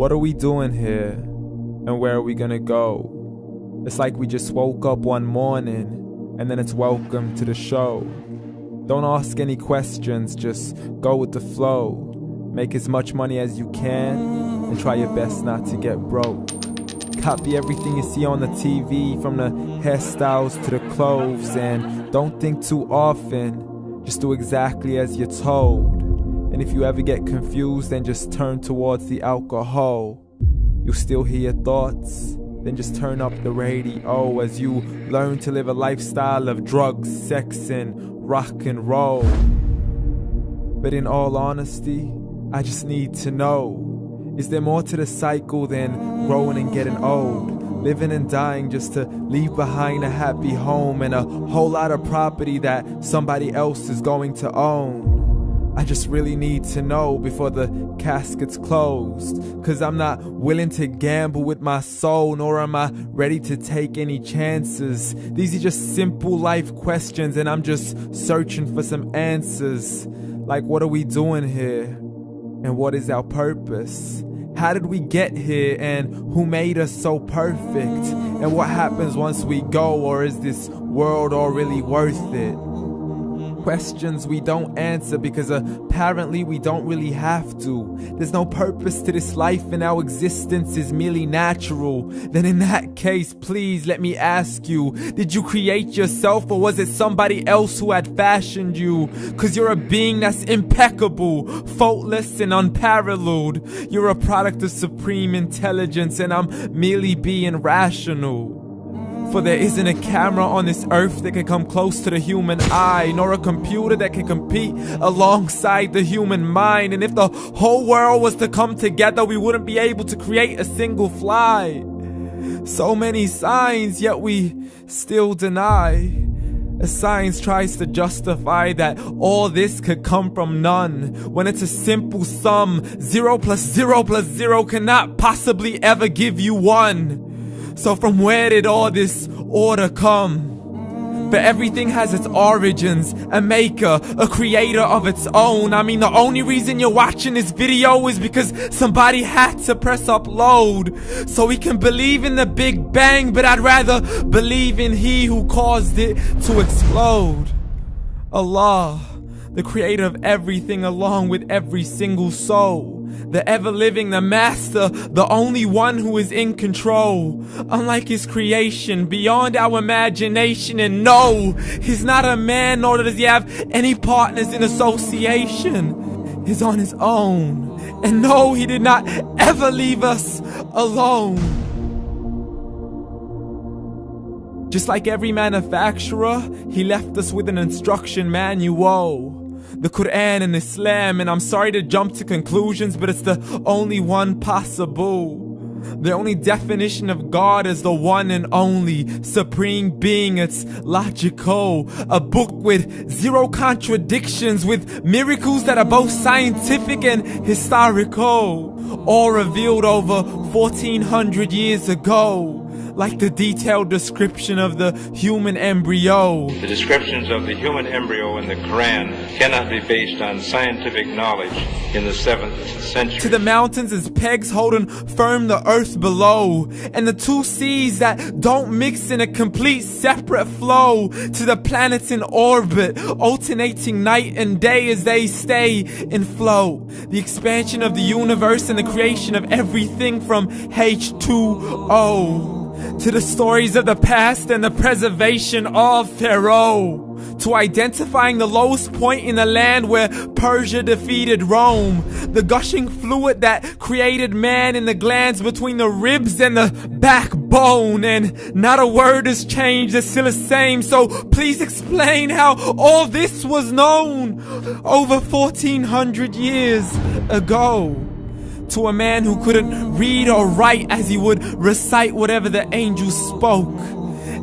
What are we doing here? And where are we gonna go? It's like we just woke up one morning, and then it's welcome to the show. Don't ask any questions, just go with the flow. Make as much money as you can, and try your best not to get broke. Copy everything you see on the TV, from the hairstyles to the clothes, and don't think too often, just do exactly as you're told. And if you ever get confused, then just turn towards the alcohol. You'll still hear your thoughts, then just turn up the radio as you learn to live a lifestyle of drugs, sex, and rock and roll. But in all honesty, I just need to know, is there more to the cycle than growing and getting old? Living and dying just to leave behind a happy home and a whole lot of property that somebody else is going to own. I just really need to know before the casket's closed, 'cause I'm not willing to gamble with my soul, nor am I ready to take any chances. These are just simple life questions, and I'm just searching for some answers. Like, what are we doing here? And what is our purpose? How did we get here, and who made us so perfect? And what happens once we go, or is this world all really worth it? Questions we don't answer because apparently we don't really have to. There's no purpose to this life and our existence is merely natural. Then in that case, please let me ask you, did you create yourself, or was it somebody else who had fashioned you? 'Cause you're a being that's impeccable, faultless and unparalleled. You're a product of supreme intelligence, and I'm merely being rational. For there isn't a camera on this earth that can come close to the human eye, nor a computer that can compete alongside the human mind. And if the whole world was to come together, we wouldn't be able to create a single fly. So many signs, yet we still deny. As science tries to justify that all this could come from none, when it's a simple sum. 0 plus 0 plus 0 cannot possibly ever give you 1. So from where did all this order come? But everything has its origins, a maker, a creator of its own. I mean, the only reason you're watching this video is because somebody had to press upload. So we can believe in the Big Bang, but I'd rather believe in He who caused it to explode. Allah, the creator of everything along with every single soul. The ever-living, the master, the only one who is in control. Unlike his creation, beyond our imagination. And no, he's not a man, nor does he have any partners in association. He's on his own. And no, he did not ever leave us alone. Just like every manufacturer, he left us with an instruction manual. The Quran and Islam, and I'm sorry to jump to conclusions, but it's the only one possible. The only definition of God is the one and only supreme being. It's logical, a book with 0 contradictions, with miracles that are both scientific and historical, all revealed over 1400 years ago. Like the detailed description of the human embryo. The descriptions of the human embryo in the Quran cannot be based on scientific knowledge in the 7th century. To the mountains as pegs holding firm the earth below, and the 2 seas that don't mix in a complete separate flow. To the planets in orbit, alternating night and day as they stay in flow. The expansion of the universe and the creation of everything from H2O. To the stories of the past and the preservation of Pharaoh. To identifying the lowest point in the land where Persia defeated Rome. The gushing fluid that created man in the glands between the ribs and the backbone. And not a word has changed, it's still the same. So please explain how all this was known over 1400 years ago. To a man who couldn't read or write as he would recite whatever the angels spoke.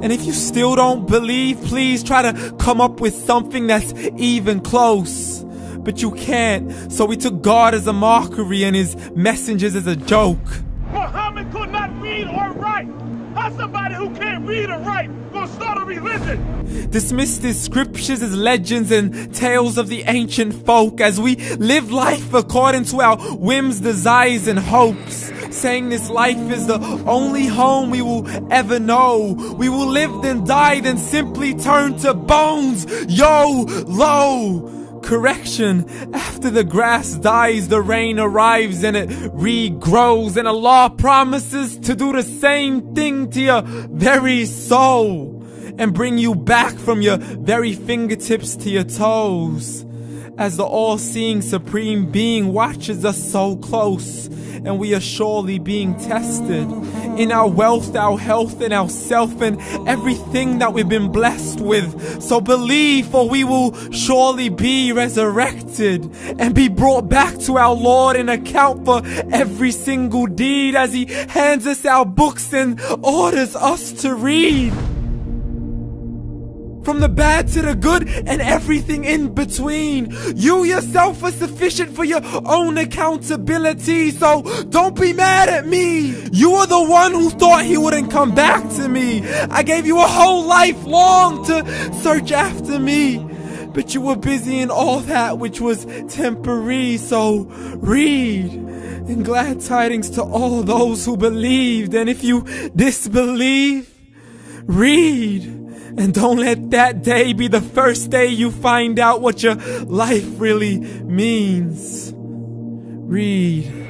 And if you still don't believe, please try to come up with something that's even close. But you can't, so we took God as a mockery and his messengers as a joke. Muhammad could not read or write. How somebody who can't read or write gonna start a religion? Dismissed his scriptures as legends and tales of the ancient folk as we live life according to our whims, desires, and hopes. saying this life is the only home we will ever know. We will live then die, then simply turn to bones. YOLO! Correction, after the grass dies, the rain arrives and it regrows, and Allah promises to do the same thing to your very soul and bring you back from your very fingertips to your toes, as the all-seeing supreme being watches us so close, and we are surely being tested in our wealth, our health, and our self, and everything that we've been blessed with. So believe, for we will surely be resurrected and be brought back to our Lord and account for every single deed, as He hands us our books and orders us to read. From the bad to the good and everything in between. You yourself are sufficient for your own accountability, so don't be mad at me. You are the one who thought He wouldn't come back to me. I gave you a whole life long to search after me, but you were busy in all that which was temporary. So read, and glad tidings to all those who believed. And if you disbelieve, read. And don't let that day be the first day you find out what your life really means. Read.